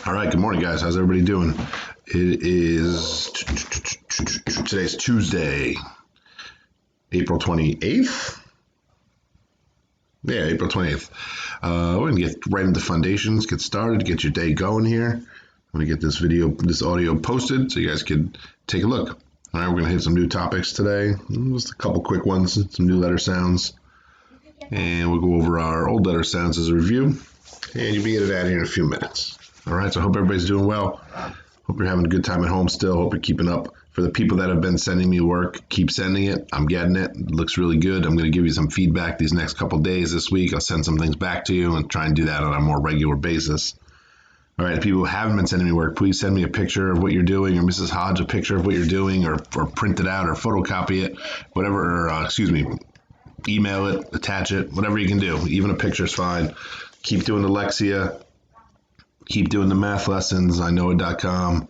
All right, good morning, guys. How's everybody doing? Today's Tuesday, April 28th. Yeah, April 28th. We're going to get right into foundations, get started, get your day going here. I'm going to get this audio posted so you guys can take a look. All right, we're going to hit some new topics today. Just a couple quick ones, some new letter sounds. And we'll go over our old letter sounds as a review. And you'll be getting out of here in a few minutes. All right, so I hope everybody's doing well. Hope you're having a good time at home still. Hope you're keeping up. For the people that have been sending me work, keep sending it. I'm getting it. It looks really good. I'm going to give you some feedback these next couple days this week. I'll send some things back to you and try and do that on a more regular basis. All right, the people who haven't been sending me work, please send me a picture of what you're doing, or Mrs. Hodge a picture of what you're doing, or print it out, or photocopy it, whatever, or email it, attach it, whatever you can do. Even a picture is fine. Keep doing the Lexia. Keep doing the math lessons. iknowit.com.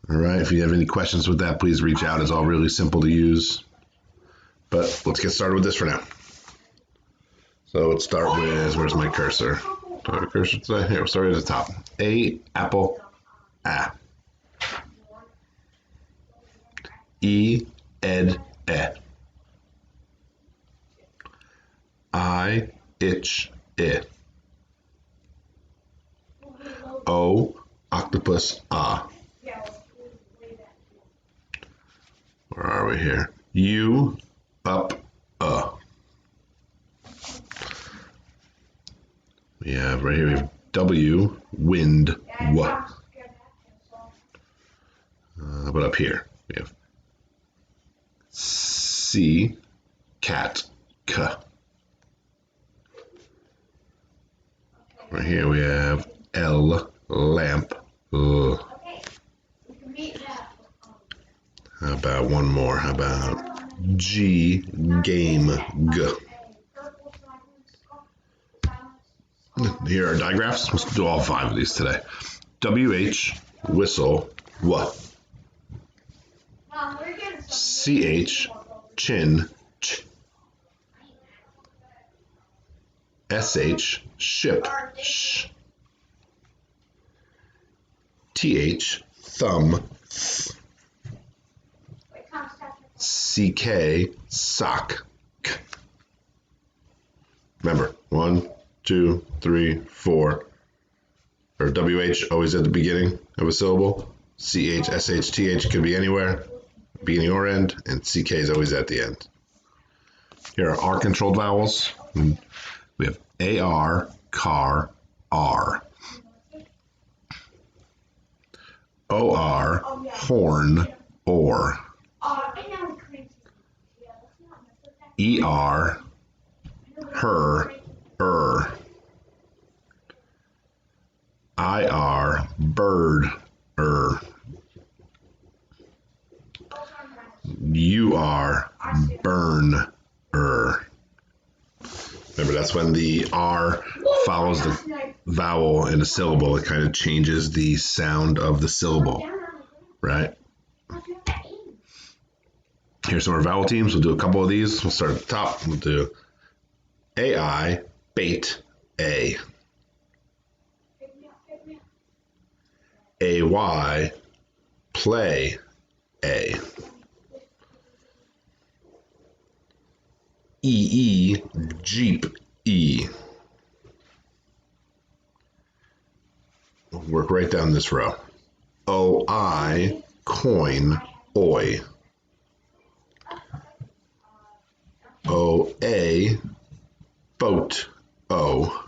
All right, if you have any questions with that, please reach out. It's all really simple to use. But let's get started with this for now. So let's start with, where's my cursor? Do I have a cursor today? Here, we'll start at the top. A, apple, a. E, ed, e. I, itch, I. O, octopus, ah. Where are we here? U, up, We have right here, we have W, wind, w. But up here, we have C, cat, k. Right here we have L, lamp, l. How about one more? How about G, game, g. Here are digraphs. Let's do all 5 of these today. WH, whistle, w. CH, chin, ch. SH, ship, sh. TH, thumb, th. CK, sock, k. Remember, 1, 2, 3, 4. Or WH always at the beginning of a syllable. CH, SH, TH could be anywhere, beginning or end, and CK is always at the end. Here are R-controlled vowels. We have AR, car, R. OR, horn, or. ER, her, IR, bird, UR, burn, Remember, that's when the R follows the vowel in a syllable. It kind of changes the sound of the syllable, right? Here's some of our vowel teams. We'll do a couple of these. We'll start at the top. We'll do AI, bait, A. AY, play, A. EE, jeep, E. We'll work right down this row. OI, coin, oi. OA, boat, O.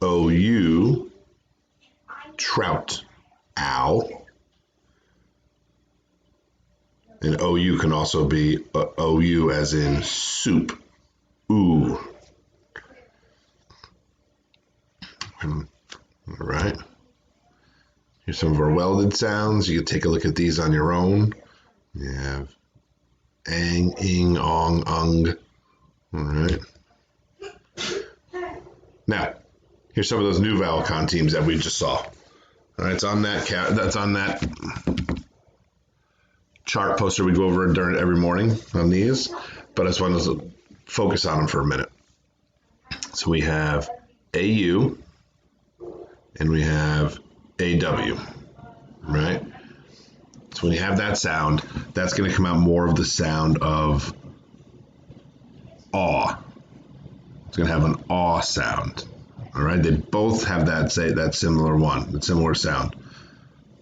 OU, trout, ow. And OU can also be OU as in soup, ooh. All right. Here's some of our welded sounds. You can take a look at these on your own. You have ang, ing, ong, ung. All right. Now, here's some of those new vowel con teams that we just saw. All right, it's on that that's on that chart poster we go over during every morning on these, but I just want to focus on them for a minute. So we have AU, and we have AW, right? So when you have that sound, that's going to come out more of the sound of aw. It's going to have an aw sound. All right, they both have that similar sound.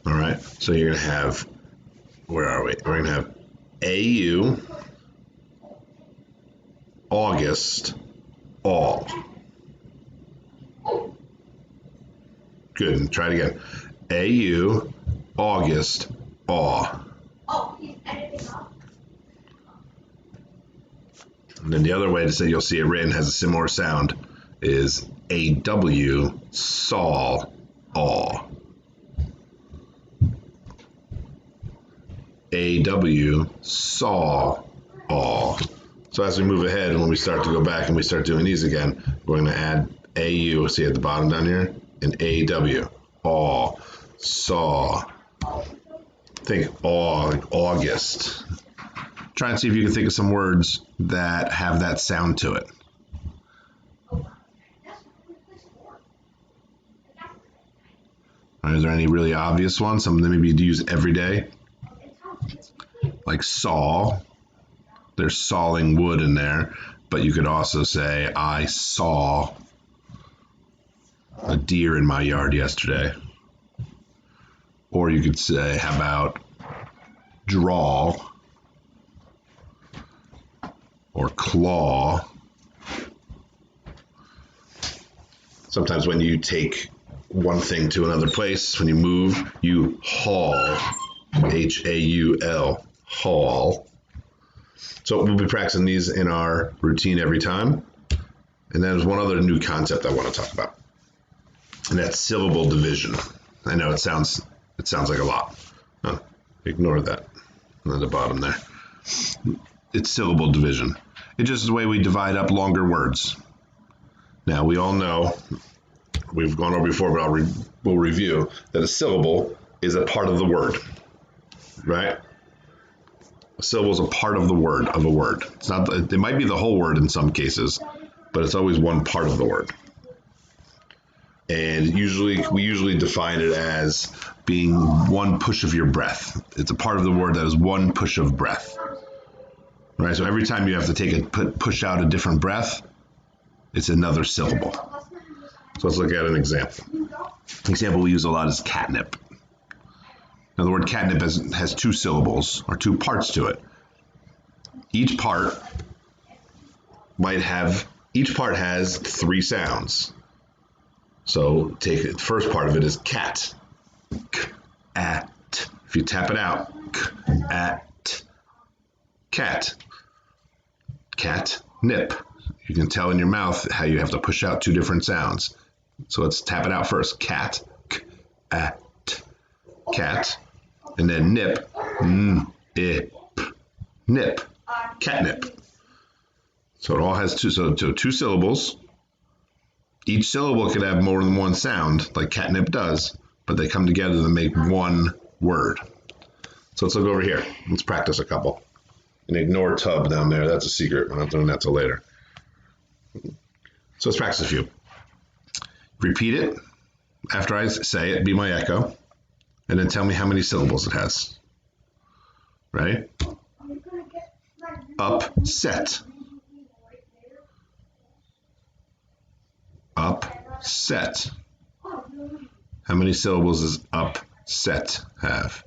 All right, so you're going to have, where are we? We're going to have AU, August, all. Good, and try it again. AU, August, aw. And then the other way to say you'll see it written has a similar sound is AW, saw, aw. AW, saw, aw. So as we move ahead and when we start to go back and we start doing these again, we're going to add AU, see at the bottom down here, and AW, aw, saw. Think aw, like August. Try and see if you can think of some words that have that sound to it. Is there any really obvious ones? Something that maybe you'd use every day? Like saw. There's sawing wood in there, but you could also say, I saw a deer in my yard yesterday. Or you could say, how about draw or claw. Sometimes when you take one thing to another place, when you move, you haul, H-A-U-L, haul. So we'll be practicing these in our routine every time. And there's one other new concept I want to talk about, and that's syllable division. I know it sounds like a lot. No, ignore that on the bottom there. It's syllable division. It's just the way we divide up longer words. Now, we all know, we've gone over before, but we'll review, that a syllable is a part of the word, right? A syllable is a part of the word, of a word. It's not. It might be the whole word in some cases, but it's always one part of the word. And we usually define it as being one push of your breath. It's a part of the word that is one push of breath. Right? So every time you have to push out a different breath, it's another syllable. So let's look at an example. The example we use a lot is catnip. Now the word catnip has two syllables, or two parts to it. Each part has three sounds. So take the first part of it is cat. K, at. If you tap it out, k, at. Cat. Cat, nip. You can tell in your mouth how you have to push out two different sounds. So let's tap it out first. Cat, k, at. Cat. And then nip, ip. Nip. Catnip. So it all has two syllables. Each syllable could have more than one sound, like catnip does, but they come together to make one word. So let's look over here. Let's practice a couple. And ignore tub down there. That's a secret. I'm not doing that till later. So let's practice a few. Repeat it. After I say it, be my echo. And then tell me how many syllables it has. Ready? Upset. Upset. How many syllables does upset have?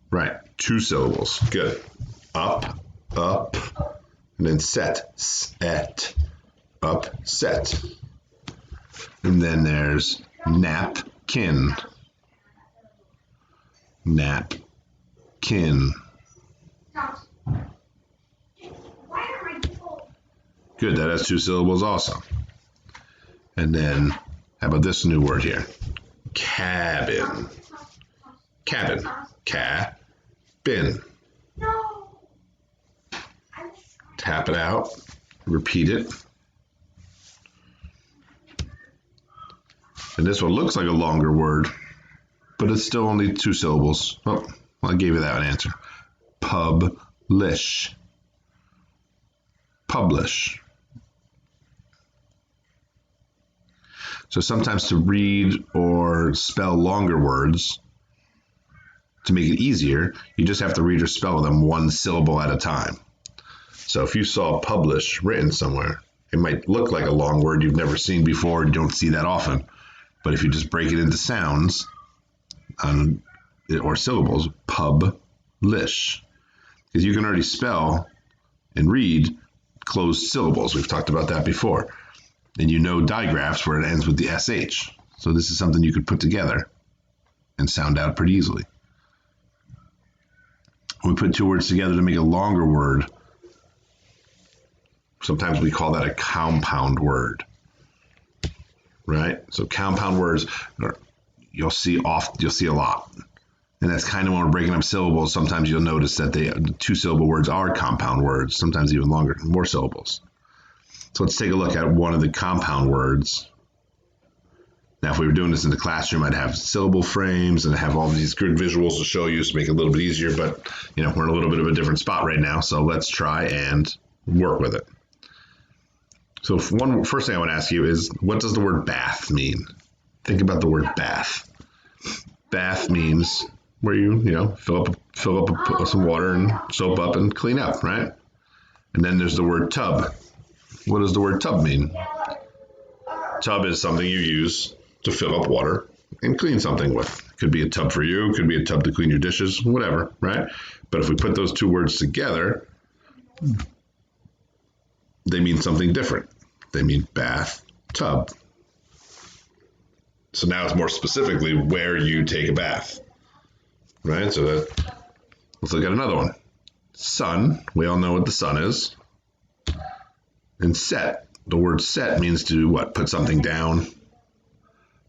Right, two syllables. Good. Up, and then set, upset. And then there's napkin. Napkin. Good, that has two syllables also. And then, how about this new word here? Cabin. Cabin. Cabin. Tap it out. Repeat it. And this one looks like a longer word, but it's still only two syllables. Oh, well, I gave you that answer. Publish. Publish. So sometimes to read or spell longer words, to make it easier, you just have to read or spell them one syllable at a time. So if you saw publish written somewhere, it might look like a long word you've never seen before, you don't see that often. But if you just break it into sounds or syllables, publish, because you can already spell and read closed syllables. We've talked about that before. And you know digraphs where it ends with the SH. So this is something you could put together and sound out pretty easily. When we put two words together to make a longer word, sometimes we call that a compound word, right? So compound words you'll see a lot. And that's kind of when we're breaking up syllables. Sometimes you'll notice that the two-syllable words are compound words, sometimes even longer, more syllables. So let's take a look at one of the compound words. Now, if we were doing this in the classroom, I'd have syllable frames and have all these good visuals to show you to make it a little bit easier, but we're in a little bit of a different spot right now, so let's try and work with it. So first thing I want to ask you is, what does the word bath mean? Think about the word bath. Bath means where you fill up some water and soap up and clean up, right? And then there's the word tub. What does the word tub mean? Tub is something you use to fill up water and clean something with. It could be a tub for you, it could be a tub to clean your dishes, whatever, right? But if we put those two words together, they mean something different. They mean bath, tub. So now it's more specifically where you take a bath, right? So let's look at another one. Sun, we all know what the sun is. And set, the word set means to what? Put something down,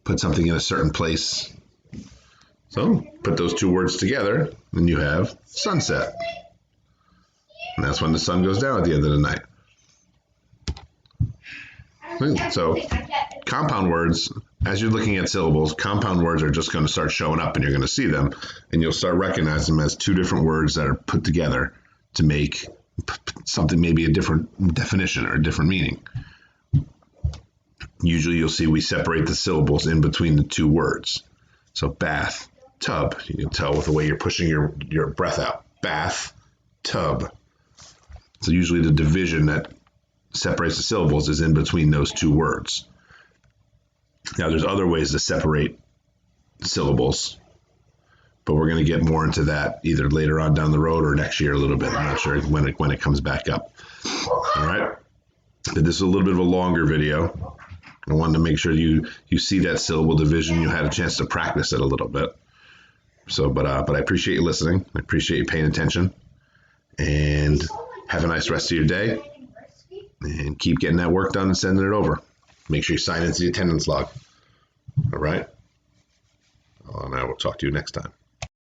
put something in a certain place. So put those two words together and you have sunset. And that's when the sun goes down at the end of the night. So compound words, as you're looking at syllables, compound words are just going to start showing up and you're going to see them and you'll start recognizing them as two different words that are put together to make something, maybe a different definition or a different meaning. Usually you'll see we separate the syllables in between the two words. So bath, tub, you can tell with the way you're pushing your breath out. Bath, tub. So usually the division that separates the syllables is in between those two words. Now there's other ways to separate syllables, but we're going to get more into that either later on down the road or next year a little bit. I'm not sure when it comes back up. All right. But this is a little bit of a longer video. I wanted to make sure you see that syllable division. You had a chance to practice it a little bit. So, but I appreciate you listening. I appreciate you paying attention. And have a nice rest of your day. And keep getting that work done and sending it over. Make sure you sign into the attendance log. All right. And I will talk to you next time.